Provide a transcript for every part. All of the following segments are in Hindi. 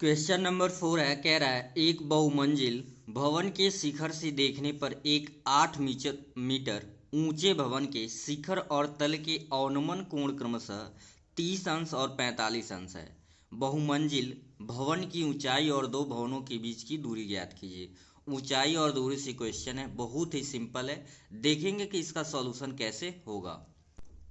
क्वेश्चन नंबर 4 है, कह रहा है एक बहुमंजिल भवन के शिखर से देखने पर एक 8 मीटर ऊंचे भवन के शिखर और तल के अवनमन कोण क्रमशः 30 अंश और 45 अंश है। बहुमंजिल भवन की ऊंचाई और दो भवनों के बीच की दूरी ज्ञात कीजिए। ऊंचाई और दूरी से क्वेश्चन है, बहुत ही सिंपल है। देखेंगे कि इसका सॉल्यूशन कैसे होगा।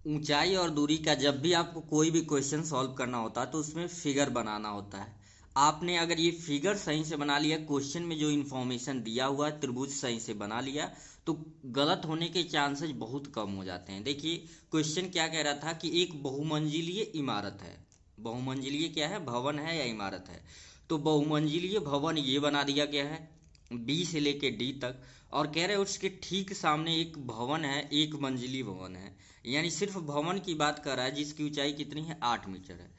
ऊंचाई और दूरी का जब भी आपको कोई भी क्वेश्चन सॉल्व करना होता है तो उसमें फिगर बनाना होता है। आपने अगर ये फिगर सही से बना लिया, क्वेश्चन में जो इन्फॉर्मेशन दिया हुआ है त्रिभुज सही से बना लिया, तो गलत होने के चांसेस बहुत कम हो जाते हैं। देखिए क्वेश्चन क्या कह रहा था कि एक बहुमंजिलीय इमारत है। बहुमंजिलीय क्या है, भवन है या इमारत है। तो बहुमंजिलीय भवन ये बना दिया गया है बी से लेके डी तक, और कह रहे हैं उसके ठीक सामने एक भवन है, एक मंजिली भवन है। यानी सिर्फ भवन की बात कर रहा है जिसकी ऊंचाई कितनी है, 8 मीटर है।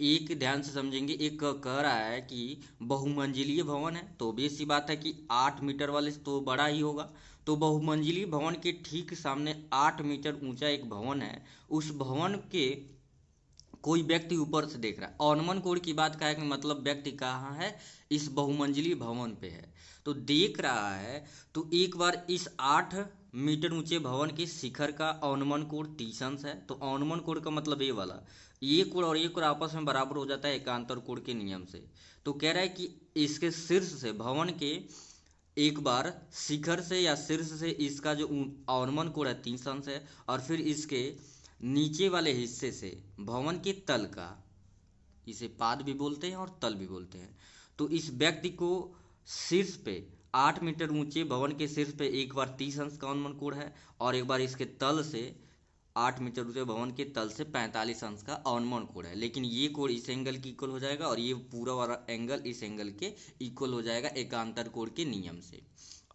एक ध्यान से समझेंगे, एक कह रहा है कि बहुमंजिलीय भवन है तो obvious सी बात है कि 8 मीटर वाले से तो बड़ा ही होगा। तो बहुमंजिलीय भवन के ठीक सामने 8 मीटर ऊंचा एक भवन है। उस भवन के कोई व्यक्ति ऊपर से देख रहा है। अवनमन कोण की बात का है कि मतलब व्यक्ति कहाँ है, इस बहुमंजिली भवन पे है तो देख रहा है। तो एक बार इस 8 मीटर ऊंचे भवन के शिखर का अवनमन कोण 30 अंश है। तो अवनमन कोण का मतलब ये वाला, ये कोण और ये कोण आपस में बराबर हो जाता है एकांतर कोण के नियम से। तो कह रहा है कि इसके शीर्ष से भवन के एक बार शिखर से या शीर्ष से इसका जो अवनमन कोण है 30 अंश है, और फिर इसके नीचे वाले हिस्से से भवन के तल का, इसे पाद भी बोलते हैं और तल भी बोलते हैं। तो इस व्यक्ति को शीर्ष पे 8 मीटर ऊंचे भवन के शीर्ष पे एक बार 30 अंश का अवनमन कोण है, और एक बार इसके तल से 8 मीटर ऊंचे भवन के तल से 45 अंश का अवनमन कोण है। लेकिन ये कोण इस एंगल की इक्वल हो जाएगा और ये पूरा वाला एंगल इस एंगल के इक्वल हो जाएगा एकांतर कोण के नियम से।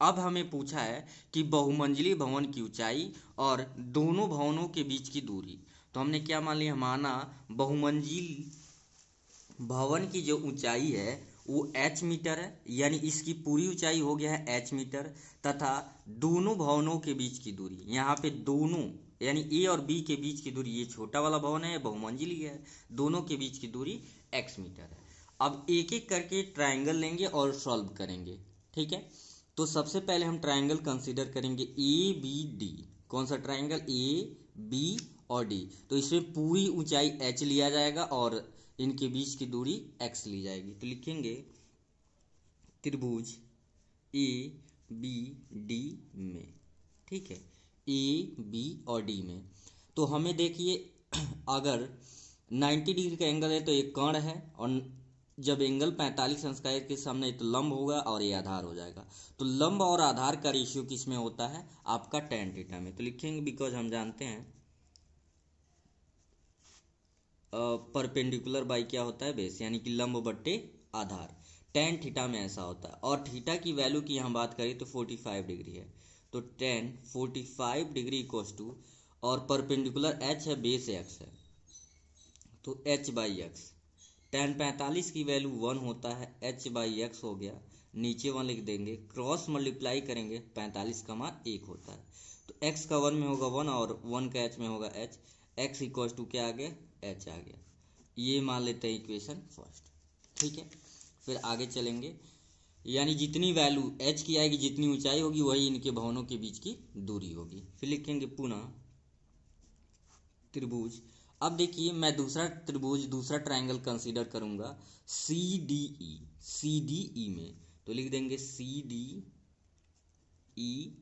अब हमें पूछा है कि बहुमंजिली भवन की ऊंचाई और दोनों भवनों के बीच की दूरी। तो हमने क्या मान लिया, माना बहुमंजिल भवन की जो ऊंचाई है वो h मीटर है, यानी इसकी पूरी ऊंचाई हो गया है h मीटर, तथा दोनों भवनों के बीच की दूरी, यहाँ पे दोनों यानी ए और बी के बीच की दूरी, ये छोटा वाला भवन है बहुमंजिली है, दोनों के बीच की दूरी x मीटर है। अब एक एक करके ट्राइंगल लेंगे और सॉल्व करेंगे, ठीक है। तो सबसे पहले हम ट्राइंगल कंसीडर करेंगे ए बी डी। कौन सा ट्राइंगल, ए बी और डी। तो इसमें पूरी ऊंचाई h लिया जाएगा और इनके बीच की दूरी x ली जाएगी। तो लिखेंगे त्रिभुज ए बी डी में, ठीक है, ए बी और डी में। तो हमें देखिए अगर 90 डिग्री का एंगल है तो एक कर्ण है, और जब एंगल 45 अंश का है इसके सामने तो लंब होगा और ये आधार हो जाएगा। तो लंब और आधार का रेशियो किस में होता है, आपका tan थीटा में। तो लिखेंगे बिकॉज हम जानते हैं परपेंडिकुलर बाई क्या होता है, बेस, यानी कि लंब बट्टे आधार। tan थीटा में ऐसा होता है, और थीटा की वैल्यू की हम बात करें तो 45 डिग्री है। तो tan 45 डिग्री इक्वल्स टू, और परपेंडिकुलर h है, बेस x है, तो h बाई एक्स। tan 45 की वैल्यू 1 होता है, h बाई एक्स हो गया, नीचे 1 लिख देंगे, क्रॉस मल्टीप्लाई करेंगे 45 का मान 1 होता है। तो x का 1 में होगा 1 और 1 का h में होगा h, x इक्वल्स टू क्या आ गया, h आ गया। ये मान लेते हैं इक्वेशन फर्स्ट, ठीक है। फिर आगे चलेंगे, यानी जितनी वैल्यू h की आएगी, जितनी ऊंचाई होगी, वही इनके भवनों के बीच की दूरी होगी। फिर लिखेंगे पुनः त्रिभुज। अब देखिए मैं दूसरा त्रिभुज, दूसरा ट्रायंगल कंसीडर करूंगा C D E. C D E में तो लिख देंगे सी डी ई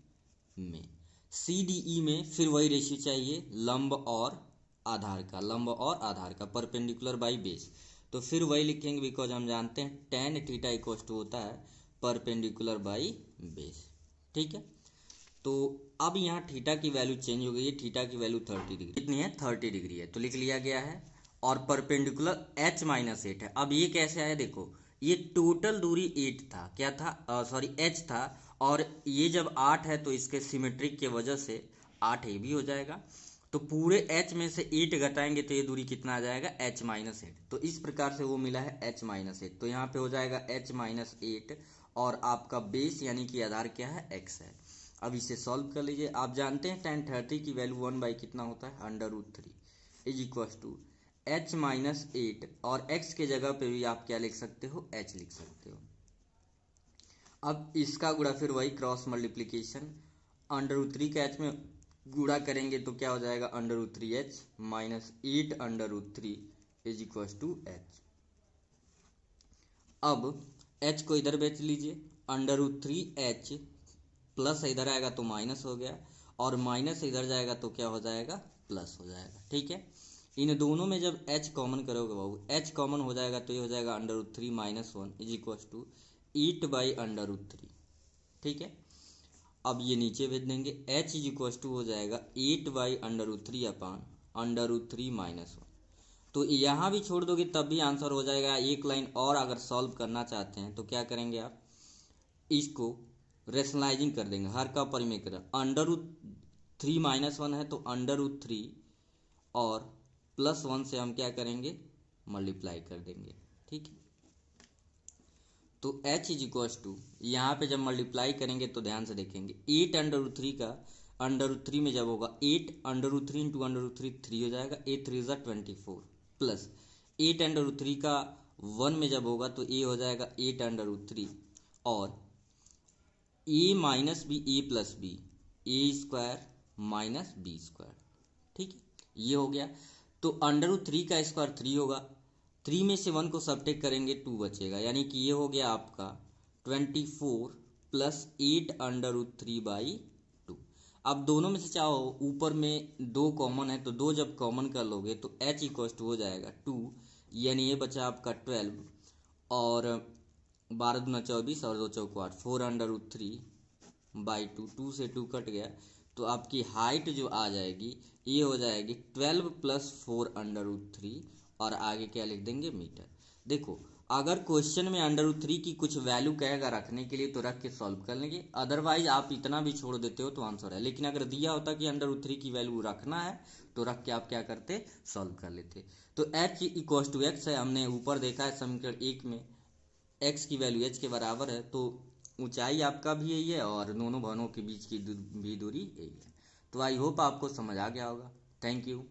में। सी डी ई में फिर वही रेशियो चाहिए लंब और आधार का, लंब और आधार का, परपेंडिकुलर बाई बेस। तो फिर वही लिखेंगे बिकॉज हम जानते हैं tan थीटा इक्वल्स टू होता है परपेंडिकुलर बाई बेस, ठीक है। तो अब यहाँ थीटा की वैल्यू चेंज हो गई है, थीटा की वैल्यू 30 डिग्री, कितनी है, 30 डिग्री है, तो लिख लिया गया है। और परपेंडिकुलर h-8 है। अब ये कैसे आया, देखो ये टोटल दूरी 8 था, क्या था, सॉरी h था, और ये जब 8 है तो इसके सिमेट्रिक के वजह से 8 ये भी हो जाएगा। तो पूरे h में से 8 घटाएंगे तो ये दूरी कितना आ जाएगा, h-8। तो इस प्रकार से वो मिला है h-8। तो यहाँ पे हो जाएगा h-8, और आपका बेस यानी कि आधार क्या है, x है। अब इसे सॉल्व कर लीजिए। आप जानते हैं tan 30 की वैल्यू 1 बाई कितना होता है, √3 is equal to h minus 8 और x के जगह पे भी आप क्या लिख सकते हो, h लिख सकते हो। अब इसका गुणा फिर वही क्रॉस मल्टीप्लीकेशन, √3 का h में गुणा करेंगे तो क्या हो जाएगा, √3h minus 8√3 is equal to h। अब h को इधर बेच लीजिए, √3h प्लस इधर आएगा तो माइनस हो गया, और माइनस इधर जाएगा तो क्या हो जाएगा, प्लस हो जाएगा। ठीक है, इन दोनों में जब h कॉमन करोगे बाबू, h कॉमन हो जाएगा तो ये हो जाएगा √3 माइनस 1 इज इक्व टू 8/√3। ठीक है, अब ये नीचे भेज देंगे, h इज इक्व टू हो जाएगा 8/√3 अपान √3 माइनस 1। तो यहाँ भी छोड़ दोगे तब भी आंसर हो जाएगा। एक लाइन और अगर सॉल्व करना चाहते हैं तो क्या करेंगे आप, इसको रेशनलाइजिंग कर देंगे, हर का परिमेय √3 माइनस 1 है तो √3 और +1 से हम क्या करेंगे, मल्टीप्लाई कर देंगे। ठीक है, तो h इज इक्व टू, यहाँ पे जब मल्टीप्लाई करेंगे तो ध्यान से देखेंगे, 8√3 का √3 में जब होगा 8√3 इंटू √3 3 हो जाएगा, 8×3 = 24 प्लस 8√3 का 1 में जब होगा तो ये हो जाएगा 8√3 और a minus B A plus B, a² minus b²। ठीक है, ये हो गया। तो √3 का स्क्वायर 3 होगा, 3 में से 1 को सब्ट्रैक्ट करेंगे 2 बचेगा, यानी कि ये हो गया आपका 24 प्लस 8√3/2। अब दोनों में से चाहो ऊपर में 2 कॉमन है तो 2 जब कॉमन कर लोगे तो h इक्व टू हो जाएगा 2, यानी ये बचा आपका 12 और 12 दूना 24 और 2 चौको 8, 4√3/2, 2 से 2 कट गया तो आपकी हाइट जो आ जाएगी ये हो जाएगी 12 + 4√3 और आगे क्या लिख देंगे, मीटर। देखो अगर क्वेश्चन में √3 की कुछ वैल्यू कहेगा रखने के लिए तो रख के सॉल्व कर लेंगे, अदरवाइज आप इतना भी छोड़ देते हो तो आंसर है। लेकिन अगर दिया होता कि √3 की वैल्यू रखना है तो रख के आप क्या करते, सॉल्व कर लेते। तो h इक्व टू x है, हमने ऊपर देखा है समीकरण 1 में x की वैल्यू h के बराबर है, तो ऊंचाई आपका भी यही है और दोनों भवनों के बीच की भी दूरी यही है। तो आई होप आपको समझ आ गया होगा। Thank you.